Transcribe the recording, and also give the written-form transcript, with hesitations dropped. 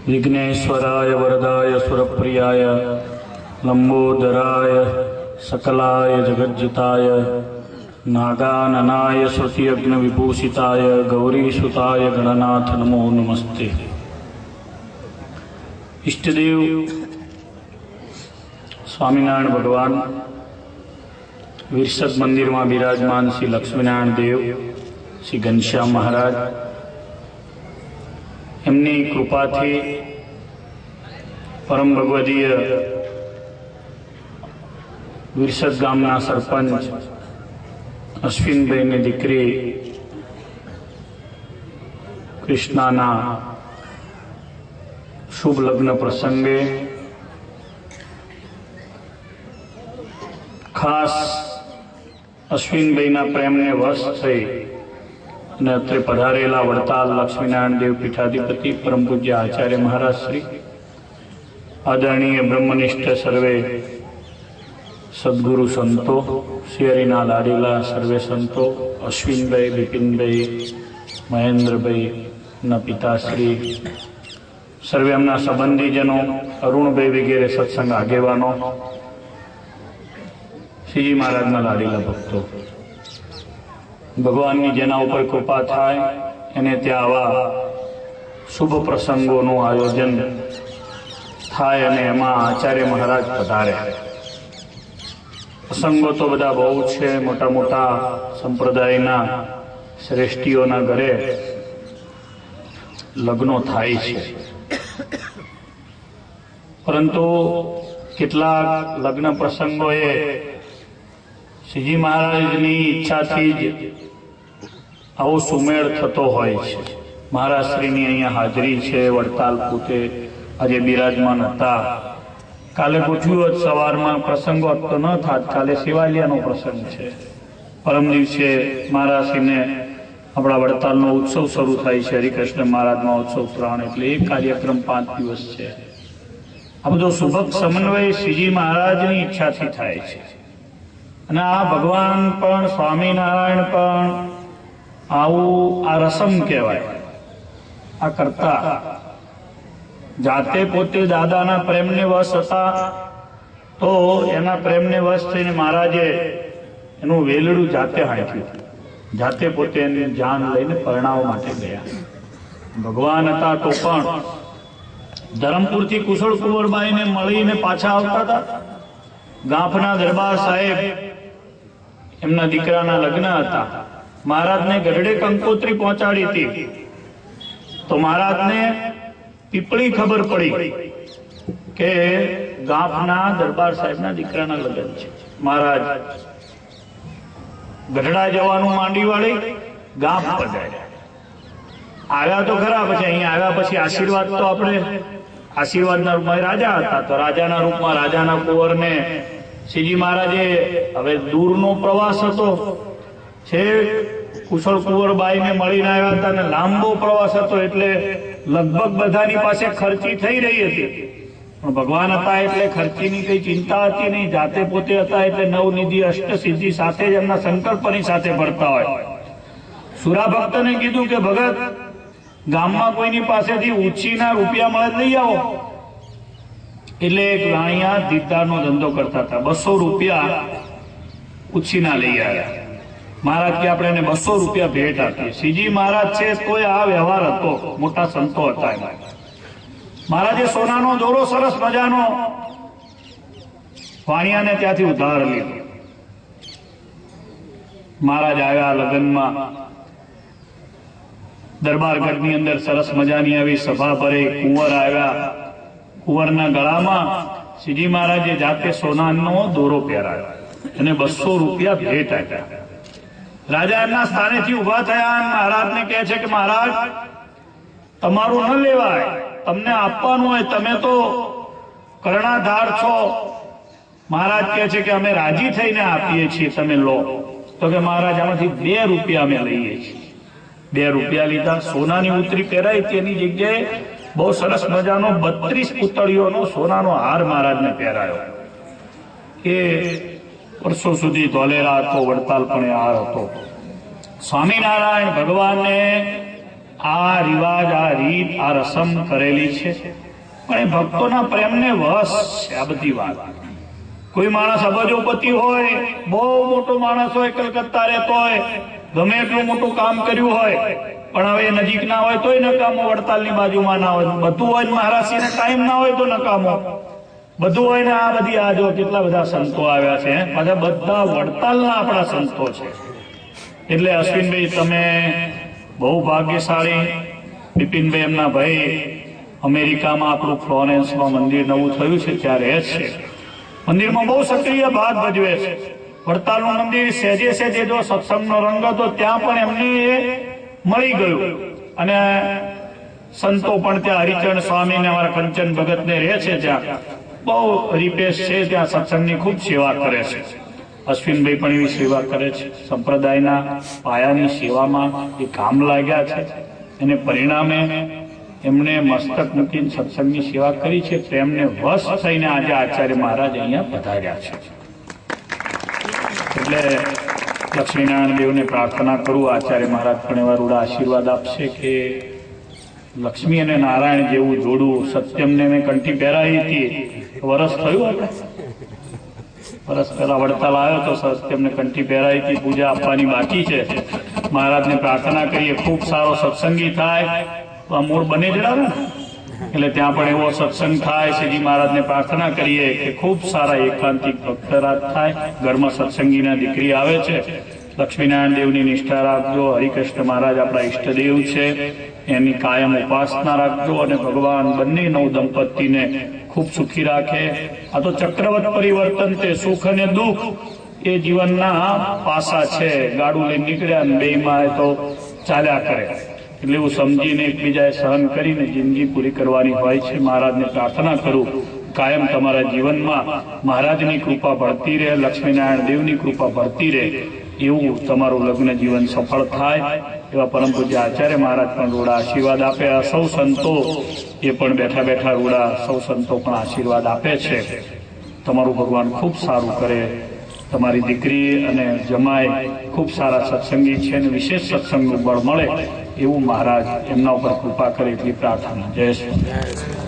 विघ्नेश्वराय वरदाय सुरप्रियाय लंबोदराय सकलाय जगज्जिताय नागाननाय श्रुतियज्ञ विभूषिताय गौरीसुताय गणनाथ नमो नमस्ते। इष्टदेव स्वामीनारायण भगवान विरसद मंदिर में विराजमान श्री लक्ष्मीनारायण देव, श्री घनश्याम महाराज, एमनी कृपा थी परम भगवदीय विरसद गामना सरपंच अश्विनभाई ने दीकरी कृष्णाना शुभ लग्न प्रसंगे खास अश्विनभाई प्रेम ने वश थई અને અત્રે પધારેલા વડતાલ લક્ષ્મીનારાયણ દેવ પીઠાધિપતિ પરમ પૂજ્ય આચાર્ય મહારાજ શ્રી આદરણીય બ્રહ્મનિષ્ઠ સર્વે સદગુરુ સંતો, શ્રી હરિના લાડીલા સર્વે સંતો, અશ્વિનભાઈ, બિપિનભાઈ, મહેન્દ્રભાઈ ના પિતાશ્રી, સર્વે એમના સંબંધીજનો, અરુણભાઈ વગેરે સત્સંગ આગેવાનો, શ્રીજી મહારાજના લાડીલા ભક્તો, भगवान की जेना ऊपर कृपा थाय एने त्या आवा शुभ प्रसंगों आयोजन थाय अने एमां आचार्य महाराज पधारे। प्रसंगो तो बधा बहु छे, मोटा मोटा संप्रदायना श्रेष्ठीओना घरे लग्नो थाय छे, परंतु केटलाक लग्न प्रसंगोए श्रीजी महाराजनी इच्छाथी ज आवो सुमेळ थतो होय छे। महाराज श्रीनी अहींया हाजरी छे। वडताल पोते आज बिराजमान हता। काले गोठव्युं होत सवारमां प्रसंगो तो न थात, काले शिवालियानो प्रसंग छे। परम दिवसे महाराज श्रीने आपणा वडतालनो उत्सव शरू थाय छे, हरिकृष्ण महाराज महोत्सव 3 એટલે एक कार्यक्रम 5 દિવસ छे। आ बधो सुभग समन्वय श्रीजी महाराजनी इच्छाथी थाय छे। અને આ ભગવાન પણ સ્વામિનારાયણ પણ આવું આ રસમ કહેવાય। આ કરતા જાતે પોતે દાદાના પ્રેમને વશ હતા તો એના પ્રેમને વશ થઈને મહારાજે એનું વેલડું જાતે હાંક્યું, જાતે પોતે એની જાન લઈને પરણાવવા માટે ગયા। ભગવાન હતા તો પણ ધરમપુરથી કુશળ કુંવરબાઈને મળીને પાછા આવતા હતા। ગાંફના દરબાર સાહેબ એમના દીકરાના લગ્ન હતા। મહારાજને ગઢડે કંકોત્રી પહોંચાડી હતી તો મહારાજને પીપળી ખબર પડી કે ગાંફના દરબાર સાહેબના દીકરાના લગ્ન છે। મહારાજ ગઢડા જવાનું માંડી વાળી ગાંફ પધાર્યા। આવ્યા તો ખરા, પછી અહીંયા આવ્યા પછી આશીર્વાદ તો આપણે આશીર્વાદના રૂપમાં રાજા હતા તો રાજાના રૂપમાં રાજાના કુંવરને શ્રીજી મહારાજે હવે દૂરનો પ્રવાસ હતો છે, કુશળ કુંવરબાઈને મળીને આવ્યા હતા અને લાંબો પ્રવાસ હતો એટલે લગભગ બધાની પાસે ખર્ચી થઈ રહી હતી, પણ ભગવાન હતા એટલે ખર્ચીની કઈ ચિંતા હતી નહીં। જાતે પોતે હતા એટલે નવનિધિ અષ્ટસિદ્ધિ સાથે જ એમના સંકલ્પની સાથે ભરતા હોય। સુરા ભક્તને કીધું કે ભગત ગામમાં કોઈની પાસેથી ઉછીના રૂપિયા મળે લઈ આવો, એટલે એક વાણિયા દીદારનો ધંધો કરતા હતા। 200 રૂપિયા ઉછીના લઈ આવ્યા। મહારાજ કે આપણે એને 200 રૂપિયા ભેટ આપીએ। શ્રીજી મહારાજ છે તોય આ વ્યવહાર હતો, મોટા સંતો હતા એમાં। મહારાજે સોનાનો દોરો સરસ મજાનો વાણિયાને ત્યાંથી ઉધાર લીધો। મહારાજ આવ્યા લગ્નમાં, દરબારગઢની અંદર સરસ મજાની આવી સભા ભરે, કુંવર આવ્યા। કુંવરના ગળામાં શ્રીજી મહારાજે જાતે સોનાનો દોરો પહેરાવ્યો અને 200 રૂપિયા ભેટ આપ્યા। રાજા એમના સ્થાનેથી ઉભા થયા અને મહારાજને કહે છે કે મહારાજ તમારું ન લેવાય, તમને આપવાનું હોય, તમે તો કર્ણાધાર છો। મહારાજ કહે છે કે અમે રાજી થઈને આપીએ છીએ, તમે લો। તો કે મહારાજ આમાંથી 2 રૂપિયા અમે લઈએ છીએ। 2 રૂપિયા લીધા, સોનાની ઉતરી પહેરાઈ, તેની જગ્યાએ બહુ સરસ મજાનો 32 પુતળીઓનો સોનાનો હાર મહારાજને પહેરાયો। એ વર્ષો સુધી ધોલેરા હતો, વડતાલ પણ હાર હતો। સ્વામિનારાયણ ભગવાનને આ રિવાજ, આ રીત, આ રસમ કરેલી છે, પણ એ ભક્તોના પ્રેમને વશ છે આ બધી વાત. કોઈ માણસ અબજોપતિ હોય, બહુ મોટો માણસ હોય, કલકત્તા રહેતો હોય, ગમે એટલું મોટું કામ કર્યું હોય, પણ હવે નજીક ના હોય તોય નકામો, વડતાલની બાજુમાં ના હોય, બધું હોય, મહારાષ્ટ્રીને ટાઈમ ના હોય તો નકામો, બધું હોય ને આ બધી આ જો કેટલા બધા સંતો આવ્યા છે, પાછા બધા વડતાલના આપણા સંતો છે. એટલે અશ્વિનભાઈ તમે બહુ ભાગ્યશાળી. બિપિનભાઈ એમના ભાઈ અમેરિકામાં આપણું ફ્લોરેન્સમાં મંદિર નવું થયું છે ત્યાં રહે છે, મંદિરમાં બહુ સક્રિય ભાગ ભજવે છે. વડતાલનું મંદિર સહેજે સહેજે જો સત્સંગનો રંગ હતો ત્યાં પણ એમને મળી ગયું, અને સંતો પણ ત્યાં હરિચરણ સ્વામી ને અમારા કંચન ભગત ને રહે છે, ત્યાં બહુ હરિપેશ છે, ત્યાં સત્સંગની ખૂબ સેવા કરે છે. અશ્વિનભાઈ પણ એવી સેવા કરે છે, સંપ્રદાયના પાયાની સેવામાં એ કામ લાગ્યા છે, એને પરિણામે એમણે મસ્તક મૂકીને સત્સંગની સેવા કરી છે. પ્રેમને વશ થઈને આજે આચાર્ય મહારાજ અહીંયા પધાર્યા છે. એટલે લક્ષ્મીનારાયણ દેવને પ્રાર્થના કરું, આચાર્ય મહારાજ પણ એવા રૂડા આશીર્વાદ આપશે કે લક્ષ્મી અને નારાયણ જેવું જોડું. સત્યમને મેં કંઠી પહેરાવી હતી, વરસ થયું, આપણે વરસ પહેલા વડતાલ આવ્યો તો સત્યમને કંઠી પહેરાવી હતી, પૂજા આપવાની બાકી છે. મહારાજને પ્રાર્થના કરીએ ખૂબ સારો સત્સંગી થાય, તો આ મૂળ બને જણાવે ને, એટલે ત્યાં પણ એવો સત્સંગ થાય. શ્રીજી મહારાજને પ્રાર્થના કરીએ કે ખૂબ સારા એકાંતિક ભક્તરાજ થાય, ઘરમાં સત્સંગીના દીકરી આવે છે. લક્ષ્મીનારાયણ દેવની નિષ્ઠા રાખજો. હરિકૃષ્ણ મહારાજ આપણા ઈષ્ટદેવ છે, એની કાયમ ઉપાસના રાખજો, અને ભગવાન બંને નવ દંપતીને ખૂબ સુખી રાખે. આ તો ચક્રવત પરિવર્તન છે, સુખ અને દુઃખ એ જીવનના પાસા છે. ગાડું લઈને નીકળ્યા ને બેયમાં તો ચાલ્યા કરે, એટલે એવું સમજીને એકબીજાએ સહન કરીને જિંદગી પૂરી કરવાની હોય છે. મહારાજને પ્રાર્થના કરું કાયમ તમારા જીવનમાં મહારાજની કૃપા ભળતી રહે, લક્ષ્મીનારાયણ દેવની કૃપા ભળતી રહે, એવું તમારું લગ્ન જીવન સફળ થાય. એવા પરમ પૂજ્ય આચાર્ય મહારાજ પણ રૂડા આશીર્વાદ આપે. આ સૌ સંતો એ પણ બેઠા બેઠા રૂડા સૌ સંતો પણ આશીર્વાદ આપે છે. તમારું ભગવાન ખૂબ સારું કરે. તમારી દીકરી અને જમાઈ ખૂબ સારા સત્સંગી છે, અને વિશેષ સત્સંગનું બળ મળે એવું મહારાજ એમના ઉપર કૃપા કરે એટલી પ્રાર્થના. જય શ્રી